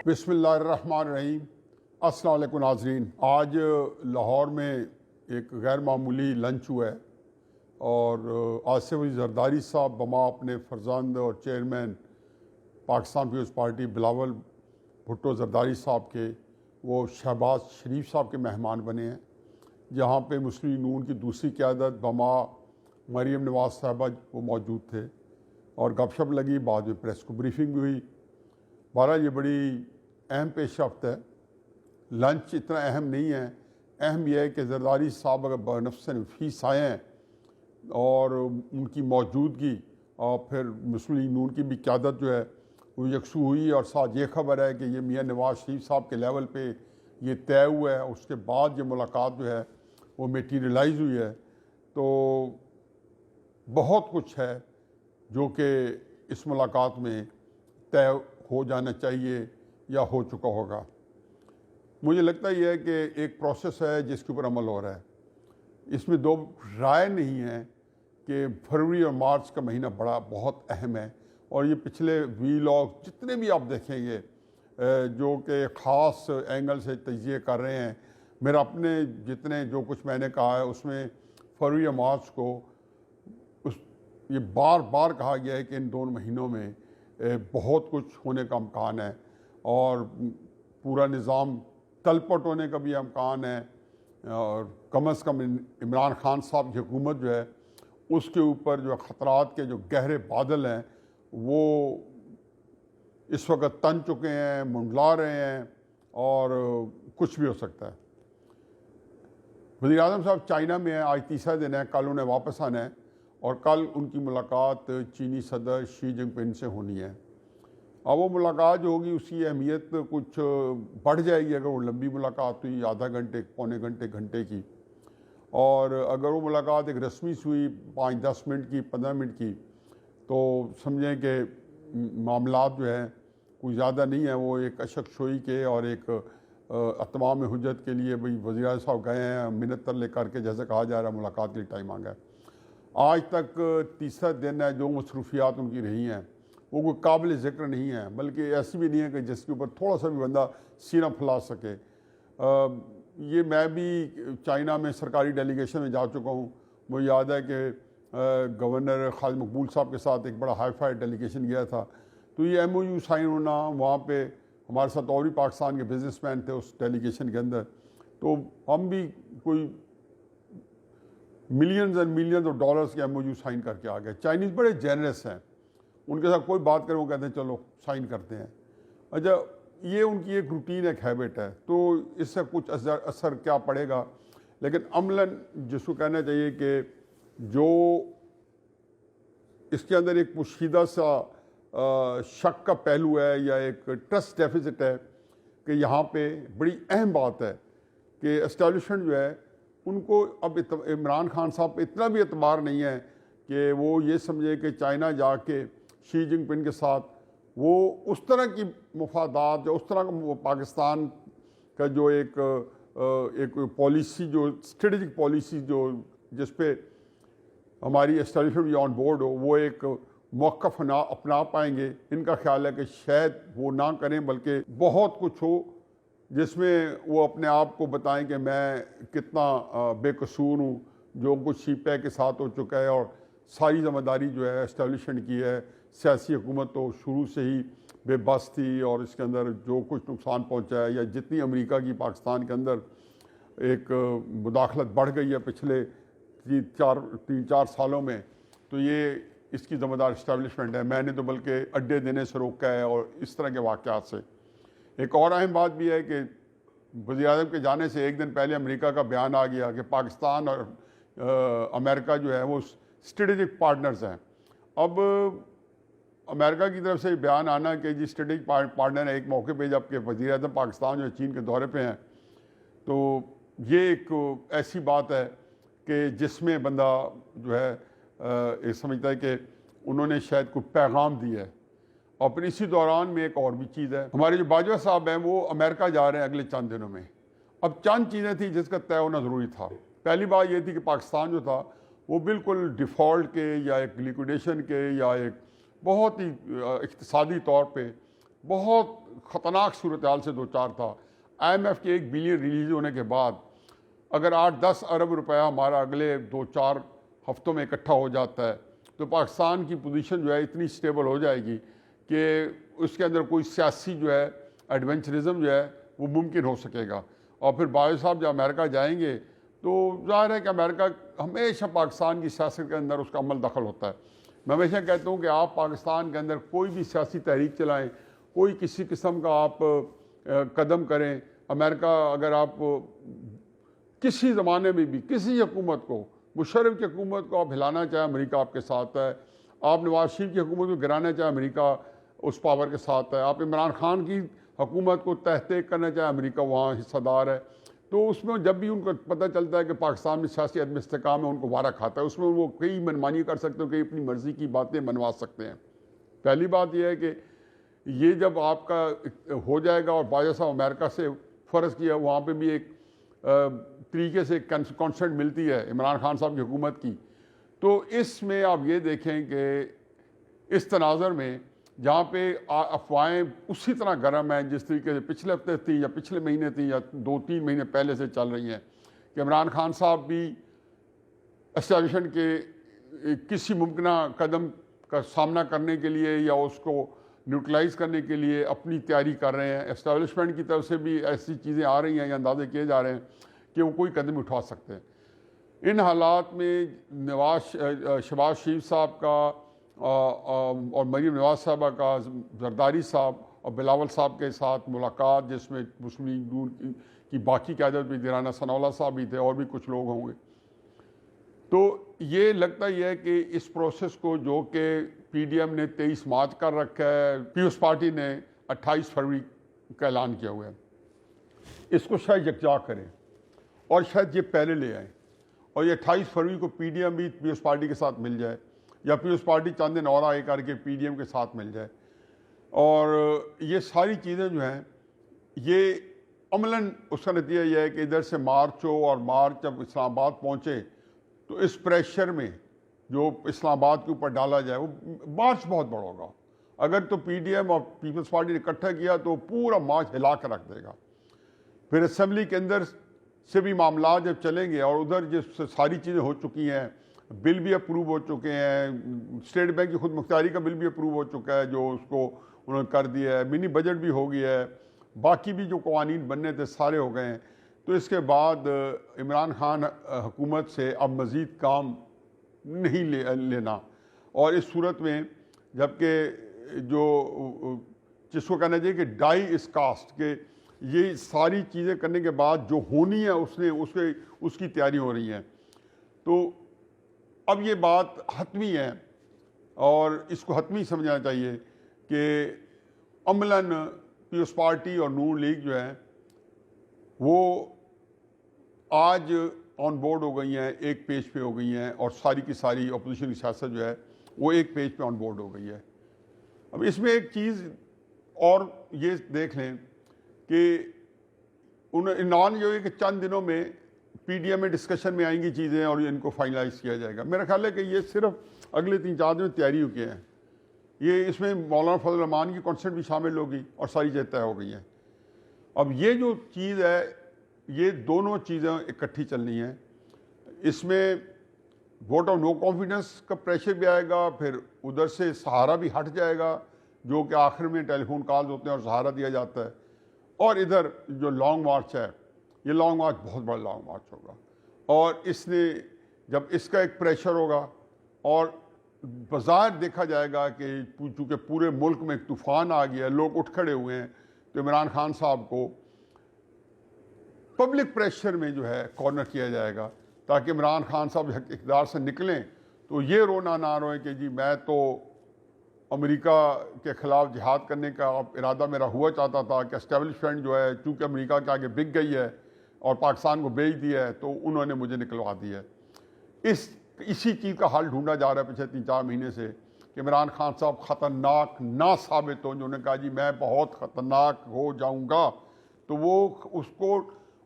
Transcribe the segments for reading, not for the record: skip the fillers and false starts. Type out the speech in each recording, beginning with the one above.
بسم اللہ الرحمن الرحیم۔ السلام علیکم ناظرین، آج لاہور میں ایک غیر معمولی لنچ ہوا ہے اور آصف علی زرداری صاحب بما اپنے فرزند اور چیئرمین پاکستان پیپلز پارٹی بلاول بھٹو زرداری صاحب کے وہ شہباز شریف صاحب کے مہمان بنے ہیں، جہاں پہ مسلم نون کی دوسری قیادت بما مریم نواز صاحبہ وہ موجود تھے اور گپ شپ لگی، بعد میں پریس کو بریفنگ بھی ہوئی۔ بہرحال یہ بڑی اہم پیش رفت ہے۔ لنچ اتنا اہم نہیں ہے، اہم یہ ہے کہ زرداری صاحب اگر بنفس نفیس آئے ہیں اور ان کی موجودگی اور پھر مسلم نون کی بھی قیادت جو ہے وہ یکسو ہوئی، اور ساتھ یہ خبر ہے کہ یہ میاں نواز شریف صاحب کے لیول پہ یہ طے ہوا ہے، اس کے بعد یہ ملاقات جو ہے وہ میٹیریلائز ہوئی ہے، تو بہت کچھ ہے جو کہ اس ملاقات میں طے ہو جانا چاہیے یا ہو چکا ہوگا۔ مجھے لگتا یہ ہے کہ ایک پروسیس ہے جس کے اوپر عمل ہو رہا ہے، اس میں دو رائے نہیں ہے کہ فروری اور مارچ کا مہینہ بہت اہم ہے، اور یہ پچھلے ویلاگ جتنے بھی آپ دیکھیں گے جو کہ خاص اینگل سے تجزیے کر رہے ہیں، میرا اپنے جتنے جو کچھ میں نے کہا ہے اس میں فروری اور مارچ کو یہ بار بار کہا گیا ہے کہ ان دونوں مہینوں میں بہت کچھ ہونے کا امکان ہے اور پورا نظام تلپٹ ہونے کا بھی امکان ہے، اور کم از کم عمران خان صاحب کی حکومت جو ہے اس کے اوپر جو خطرات کے جو گہرے بادل ہیں وہ اس وقت تن چکے ہیں، منڈلا رہے ہیں اور کچھ بھی ہو سکتا ہے۔ وزیر اعظم صاحب چائنا میں ہیں، آج تیسرا دن ہے، کل انہیں واپس آنا ہے اور کل ان کی ملاقات چینی صدر شی جن پنگ سے ہونی ہے۔ اب وہ ملاقات جو ہوگی اس کی اہمیت کچھ بڑھ جائے گی اگر وہ لمبی ملاقات ہوئی، آدھا گھنٹے، پونے گھنٹے کی، اور اگر وہ ملاقات ایک رسمی سے ہوئی 5-10 منٹ کی، 15 منٹ کی، تو سمجھیں کہ معاملات جو ہیں کوئی زیادہ نہیں ہے، وہ ایک اشک شوئی کے اور ایک اتمام حجت کے لیے بھئی وزیر اعظم صاحب گئے ہیں منت ترلے کر کے، جیسے کہا جا رہا ہے ملاقات کے لیے ٹائم آ گیا۔ آج تک تیسرا دن ہے، جو مصروفیات ان کی رہی ہیں وہ کوئی قابل ذکر نہیں ہے، بلکہ ایسی بھی نہیں ہے کہ جس کے اوپر تھوڑا سا بھی بندہ سینہ پھیلا سکے۔ یہ میں بھی چائنا میں سرکاری ڈیلیگیشن میں جا چکا ہوں، مجھے یاد ہے کہ گورنر خالد مقبول صاحب کے ساتھ ایک بڑا ہائی فائی ڈیلیگیشن گیا تھا، تو یہ ایم او یو سائن ہونا، وہاں پہ ہمارے ساتھ اور بھی پاکستان کے بزنس مین تھے اس ڈیلیگیشن کے اندر، تو ہم بھی کوئی millions and millions of dollars کے ایم او یو سائن کر کے آ گئے۔ چائنیز بڑے جینرس ہیں، ان کے ساتھ کوئی بات کریں وہ کہتے ہیں چلو سائن کرتے ہیں۔ اچھا، یہ ان کی ایک روٹین، ایک ہیبٹ ہے، تو اس سے کچھ اثر کیا پڑے گا، لیکن عملاً جس کو کہنا چاہیے کہ جو اس کے اندر ایک پوشیدہ سا شک کا پہلو ہے یا ایک ٹرسٹ ڈیفیسٹ ہے کہ یہاں پہ بڑی اہم بات ہے کہ اسٹیبلشمنٹ جو ہے ان کو اب عمران خان صاحب پہ اتنا بھی اعتبار نہیں ہے کہ وہ یہ سمجھے کہ چائنا جا کے شی جن پنگ کے ساتھ وہ اس طرح کی مفادات یا اس طرح کا پاکستان کا جو ایک پالیسی، جو اسٹریٹجک پالیسی جو جس پہ ہماری اسٹیبلشمنٹ بھی آن بورڈ ہو، وہ ایک موقف اپنا پائیں گے۔ ان کا خیال ہے کہ شاید وہ نہ کریں، بلکہ بہت کچھ ہو جس میں وہ اپنے آپ کو بتائیں کہ میں کتنا بے قصور ہوں، جو کچھ سی پے کے ساتھ ہو چکا ہے، اور ساری ذمہ داری جو ہے اسٹیبلشمنٹ کی ہے۔ سیاسی حکومت تو شروع سے ہی بے بس تھی، اور اس کے اندر جو کچھ نقصان پہنچا ہے، یا جتنی امریکہ کی پاکستان کے اندر ایک مداخلت بڑھ گئی ہے پچھلے 3-4 سالوں میں، تو یہ اس کی ذمہ دار اسٹیبلشمنٹ ہے۔ میں نے تو بلکہ اڈے دینے سے روکا ہے، اور اس طرح کے واقعات سے۔ ایک اور اہم بات بھی ہے کہ وزیر اعظم کے جانے سے ایک دن پہلے امریکہ کا بیان آ گیا کہ پاکستان اور امریکہ جو ہے وہ اسٹریٹجک پارٹنرز ہیں۔ اب امریکہ کی طرف سے بیان آنا کہ جی اسٹریٹجک پارٹنر ہے، ایک موقع پہ جب کہ وزیر اعظم پاکستان جو چین کے دورے پہ ہیں، تو یہ ایک ایسی بات ہے کہ جس میں بندہ جو ہے سمجھتا ہے کہ انہوں نے شاید کوئی پیغام دیا ہے۔ اور پھر اسی دوران میں ایک اور بھی چیز ہے، ہمارے جو باجوہ صاحب ہیں وہ امریکہ جا رہے ہیں اگلے چند دنوں میں۔ اب چند چیزیں تھیں جس کا طے ہونا ضروری تھا۔ پہلی بات یہ تھی کہ پاکستان جو تھا وہ بالکل ڈیفالٹ کے یا ایک لیکویڈیشن کے یا ایک بہت ہی اقتصادی طور پہ بہت خطرناک صورتحال سے دو چار تھا. IMF کے 1 بلین ریلیز ہونے کے بعد اگر 8-10 ارب روپیہ ہمارا اگلے 2-4 ہفتوں میں اکٹھا ہو جاتا ہے تو پاکستان کی پوزیشن جو ہے اتنی سٹیبل ہو جائے گی کہ اس کے اندر کوئی سیاسی جو ہے ایڈونچرزم جو ہے وہ ممکن ہو سکے گا. اور پھر باجوہ صاحب جب امریکہ جائیں گے تو ظاہر ہے کہ امریکہ ہمیشہ پاکستان کی سیاست کے اندر اس کا عمل دخل ہوتا ہے. میں ہمیشہ کہتا ہوں کہ آپ پاکستان کے اندر کوئی بھی سیاسی تحریک چلائیں, کوئی کسی قسم کا آپ قدم کریں, امریکہ اگر آپ کسی زمانے میں بھی کسی حکومت کو, مشرف کی حکومت کو آپ ہلانا چاہیں امریکہ آپ کے ساتھ ہے, آپ نواز شریف کی حکومت کو گرانا چاہیں امریکہ اس پاور کے ساتھ ہے, آپ عمران خان کی حکومت کو تحقیق کرنا چاہیں امریکہ وہاں حصہ دار ہے. تو اس میں جب بھی ان کو پتہ چلتا ہے کہ پاکستان میں سیاسی عدم استحکام ہے ان کو وارہ کھاتا ہے, اس میں وہ کئی منمانی کر سکتے ہیں, کئی اپنی مرضی کی باتیں منوا سکتے ہیں. پہلی بات یہ ہے کہ یہ جب آپ کا ہو جائے گا اور باجوہ صاحب امریکہ سے فرض کیا وہاں پہ بھی ایک طریقے سے کانسنٹ ملتی ہے عمران خان صاحب کی حکومت کی, تو اس میں آپ یہ دیکھیں کہ اس تناظر میں جہاں پہ افواہیں اسی طرح گرم ہیں جس طریقے سے پچھلے ہفتے تھی یا پچھلے مہینے تھی یا 2-3 مہینے پہلے سے چل رہی ہیں کہ عمران خان صاحب بھی اسٹیبلشمنٹ کے کسی ممکنہ قدم کا سامنا کرنے کے لیے یا اس کو نیوٹرلائز کرنے کے لیے اپنی تیاری کر رہے ہیں. اسٹیبلشمنٹ کی طرف سے بھی ایسی چیزیں آ رہی ہیں یا اندازے کیے جا رہے ہیں کہ وہ کوئی قدم اٹھا سکتے ہیں. ان حالات میں شہباز شریف صاحب کا اور مریم نواز صاحبہ کا زرداری صاحب اور بلاول صاحب کے ساتھ ملاقات, جس میں مسلم لیگ نون کی باقی قیادت بھی دیرانہ ثناء اللہ صاحب بھی تھے اور بھی کچھ لوگ ہوں گے, تو یہ لگتا ہی ہے کہ اس پروسیس کو جو کہ PDM نے 23 مارچ کر رکھا ہے, پیپلز پارٹی نے 28 فروری کا اعلان کیا ہوا ہے, اس کو شاید یکجا کریں اور شاید یہ پہلے لے آئیں اور یہ 28 فروری کو PDM بھی پیپلز پارٹی کے ساتھ مل جائے یا پیپلز پارٹی چند دن اور آگے کر کے PDM کے ساتھ مل جائے. اور یہ ساری چیزیں جو ہیں یہ عملاً اس کا نتیجہ یہ ہے کہ ادھر سے مارچ ہو اور مارچ جب اسلام آباد پہنچے تو اس پریشر میں جو اسلام آباد کے اوپر ڈالا جائے وہ مارچ بہت بڑا ہوگا. اگر تو PDM اور پیپلز پارٹی نے اکٹھا کیا تو پورا مارچ ہلا کر رکھ دے گا. پھر اسمبلی کے اندر سے بھی معاملات جب چلیں گے اور ادھر جس ساری چیزیں ہو چکی ہیں, بل بھی اپروو ہو چکے ہیں, اسٹیٹ بینک کی خود مختاری کا بل بھی اپروو ہو چکا ہے جو اس کو انہوں نے کر دیا ہے, منی بجٹ بھی ہو گیا ہے, باقی بھی جو قوانین بننے تھے سارے ہو گئے ہیں. تو اس کے بعد عمران خان حکومت سے اب مزید کام نہیں لینا, اور اس صورت میں جبکہ جو جس کو کہنا چاہیے کہ ڈائی از کاسٹ, کہ یہ ساری چیزیں کرنے کے بعد جو ہونی ہے اس کی تیاری ہو رہی ہے. تو اب یہ بات حتمی ہے اور اس کو حتمی سمجھنا چاہیے کہ عملاً پیپلز پارٹی اور نون لیگ جو ہے وہ آج آن بورڈ ہو گئی ہیں, ایک پیج پہ ہو گئی ہیں, اور ساری کی ساری اپوزیشن کی سیاست جو ہے وہ ایک پیج پہ آن بورڈ ہو گئی ہے. اب اس میں ایک چیز اور یہ دیکھ لیں کہ انہوں جو ہے کہ چند دنوں میں PDM میں ڈسکشن میں آئیں گی چیزیں اور ان کو فائنلائز کیا جائے گا. میرا خیال ہے کہ یہ صرف اگلے 3-4 دن میں تیاری ہو کے ہیں. یہ اس میں مولانا فضل الرحمان کی کانسرٹ بھی شامل ہوگی اور ساری چیزیں طے ہو گئی ہیں. اب یہ جو چیز ہے یہ دونوں چیزیں اکٹھی چلنی ہیں. اس میں ووٹ آف نو کانفیڈنس کا پریشر بھی آئے گا, پھر ادھر سے سہارا بھی ہٹ جائے گا جو کہ آخر میں ٹیلی فون کالز ہوتے ہیں اور سہارا دیا جاتا ہے, اور ادھر جو لانگ مارچ ہے یہ لانگ مارچ بہت بڑا لانگ مارچ ہوگا. اور اس نے جب اس کا ایک پریشر ہوگا اور بظاہر دیکھا جائے گا کہ چونکہ پورے ملک میں ایک طوفان آ گیا ہے, لوگ اٹھ کھڑے ہوئے ہیں, تو عمران خان صاحب کو پبلک پریشر میں جو ہے کارنر کیا جائے گا تاکہ عمران خان صاحب اقتدار سے نکلیں تو یہ رونا نہ روئیں کہ جی میں تو امریکہ کے خلاف جہاد کرنے کا ارادہ میرا ہوا چاہتا تھا کہ اسٹیبلشمنٹ جو ہے چونکہ امریکہ کے آگے بک گئی ہے اور پاکستان کو بیچ دیا ہے تو انہوں نے مجھے نکلوا دیا ہے. اسی چیز کا حل ڈھونڈا جا رہا ہے پچھلے 3-4 مہینے سے کہ عمران خان صاحب خطرناک نہ ثابت ہوں. جو نے کہا جی میں بہت خطرناک ہو جاؤں گا تو وہ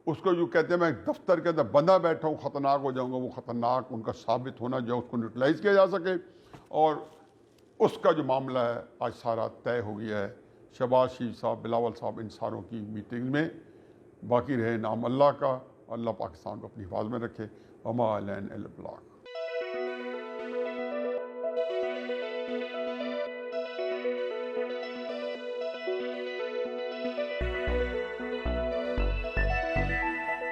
اس کو جو کہتے ہیں میں دفتر کے اندر بندہ بیٹھا ہوں خطرناک ہو جاؤں گا, وہ خطرناک ان کا ثابت ہونا جو اس کو نیوٹرلائز کیا جا سکے. اور اس کا جو معاملہ ہے آج سارا طے ہو گیا ہے, شہباز شریف صاحب، بلاول صاحب، ان ساروں کی میٹنگ میں باقی رہے نام اللہ کا. اللہ پاکستان کو اپنی حفاظت میں رکھے. وما علینا الا البلاغ.